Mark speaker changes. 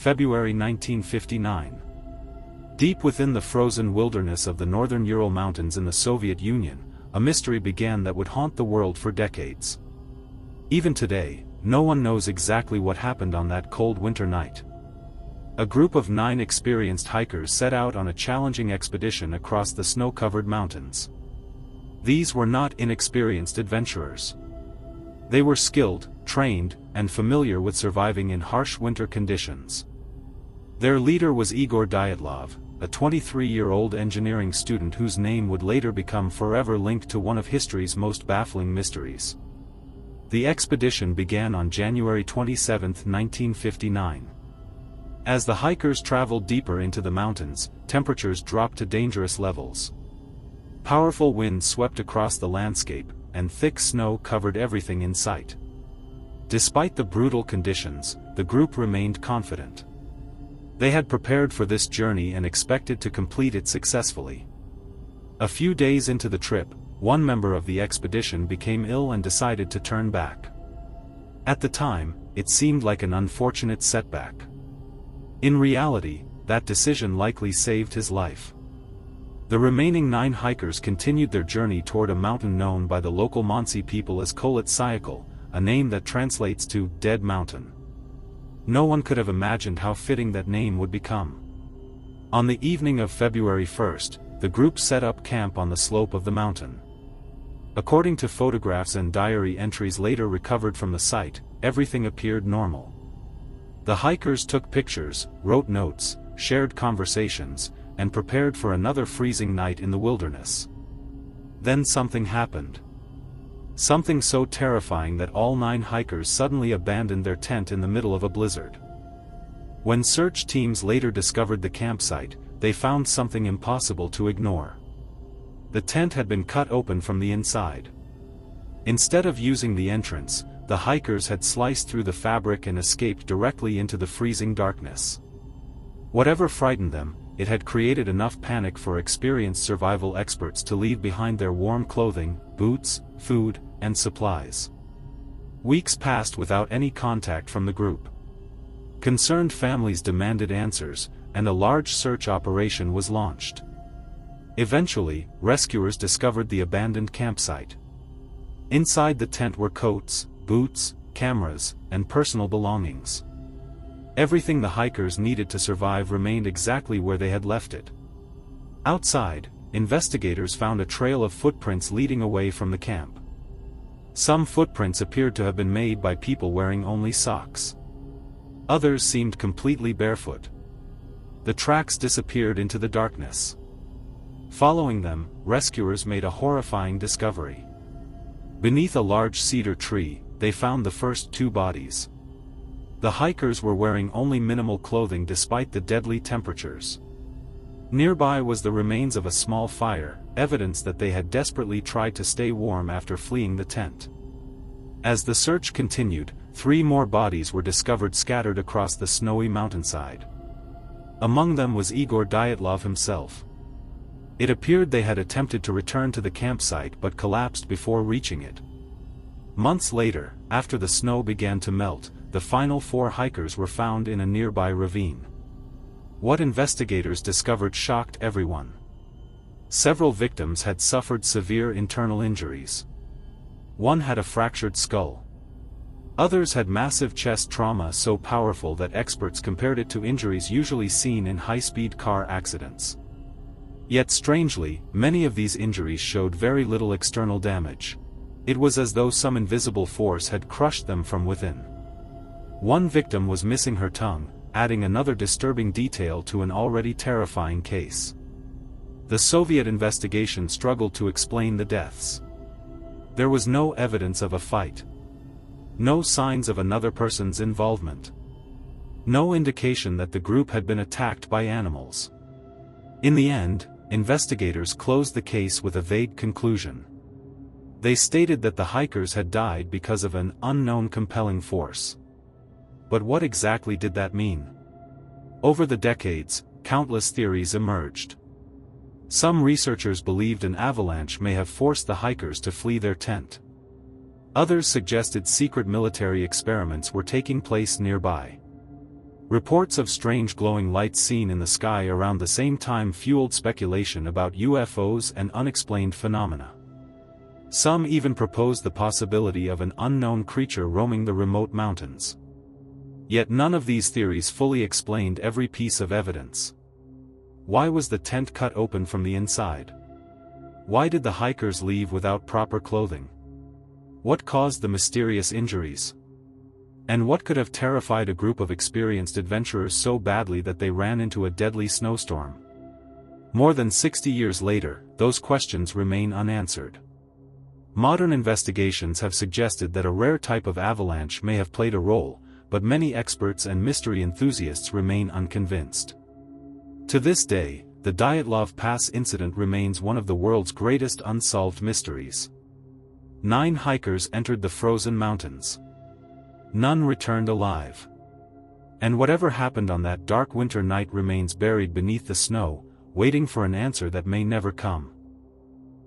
Speaker 1: February 1959. Deep within the frozen wilderness of the northern Ural Mountains in the Soviet Union, a mystery began that would haunt the world for decades. Even today, no one knows exactly what happened on that cold winter night. A group of 9 experienced hikers set out on a challenging expedition across the snow-covered mountains. These were not inexperienced adventurers. They were skilled, trained, and familiar with surviving in harsh winter conditions. Their leader was Igor Dyatlov, a 23-year-old engineering student whose name would later become forever linked to one of history's most baffling mysteries. The expedition began on January 27, 1959. As the hikers traveled deeper into the mountains, temperatures dropped to dangerous levels. Powerful winds swept across the landscape, and thick snow covered everything in sight. Despite the brutal conditions, the group remained confident. They had prepared for this journey and expected to complete it successfully. A few days into the trip, one member of the expedition became ill and decided to turn back. At the time, it seemed like an unfortunate setback. In reality, that decision likely saved his life. The remaining 9 hikers continued their journey toward a mountain known by the local Monsey people as Kholat Syakhl, a name that translates to Dead Mountain. No one could have imagined how fitting that name would become. On the evening of February 1st, the group set up camp on the slope of the mountain. According to photographs and diary entries later recovered from the site, everything appeared normal. The hikers took pictures, wrote notes, shared conversations, and prepared for another freezing night in the wilderness. Then something happened. Something so terrifying that all 9 hikers suddenly abandoned their tent in the middle of a blizzard. When search teams later discovered the campsite, they found something impossible to ignore. The tent had been cut open from the inside. Instead of using the entrance, the hikers had sliced through the fabric and escaped directly into the freezing darkness. Whatever frightened them, it had created enough panic for experienced survival experts to leave behind their warm clothing, boots, food, and supplies. Weeks passed without any contact from the group. Concerned families demanded answers, and a large search operation was launched. Eventually, rescuers discovered the abandoned campsite. Inside the tent were coats, boots, cameras, and personal belongings. Everything the hikers needed to survive remained exactly where they had left it. Outside, investigators found a trail of footprints leading away from the camp. Some footprints appeared to have been made by people wearing only socks. Others seemed completely barefoot. The tracks disappeared into the darkness. Following them, rescuers made a horrifying discovery. Beneath a large cedar tree, they found the first 2 bodies. The hikers were wearing only minimal clothing despite the deadly temperatures. Nearby was the remains of a small fire, evidence that they had desperately tried to stay warm after fleeing the tent. As the search continued, 3 more bodies were discovered scattered across the snowy mountainside. Among them was Igor Dyatlov himself. It appeared they had attempted to return to the campsite but collapsed before reaching it. Months later, after the snow began to melt, the final 4 hikers were found in a nearby ravine. What investigators discovered shocked everyone. Several victims had suffered severe internal injuries. One had a fractured skull. Others had massive chest trauma so powerful that experts compared it to injuries usually seen in high-speed car accidents. Yet strangely, many of these injuries showed very little external damage. It was as though some invisible force had crushed them from within. One victim was missing her tongue, adding another disturbing detail to an already terrifying case. The Soviet investigation struggled to explain the deaths. There was no evidence of a fight. No signs of another person's involvement. No indication that the group had been attacked by animals. In the end, investigators closed the case with a vague conclusion. They stated that the hikers had died because of an unknown compelling force. But what exactly did that mean? Over the decades, countless theories emerged. Some researchers believed an avalanche may have forced the hikers to flee their tent. Others suggested secret military experiments were taking place nearby. Reports of strange glowing lights seen in the sky around the same time fueled speculation about UFOs and unexplained phenomena. Some even proposed the possibility of an unknown creature roaming the remote mountains. Yet none of these theories fully explained every piece of evidence. Why was the tent cut open from the inside? Why did the hikers leave without proper clothing? What caused the mysterious injuries? And what could have terrified a group of experienced adventurers so badly that they ran into a deadly snowstorm? More than 60 years later, those questions remain unanswered. Modern investigations have suggested that a rare type of avalanche may have played a role, but many experts and mystery enthusiasts remain unconvinced. To this day, the Dyatlov Pass Incident remains one of the world's greatest unsolved mysteries. 9 hikers entered the frozen mountains. None returned alive. And whatever happened on that dark winter night remains buried beneath the snow, waiting for an answer that may never come.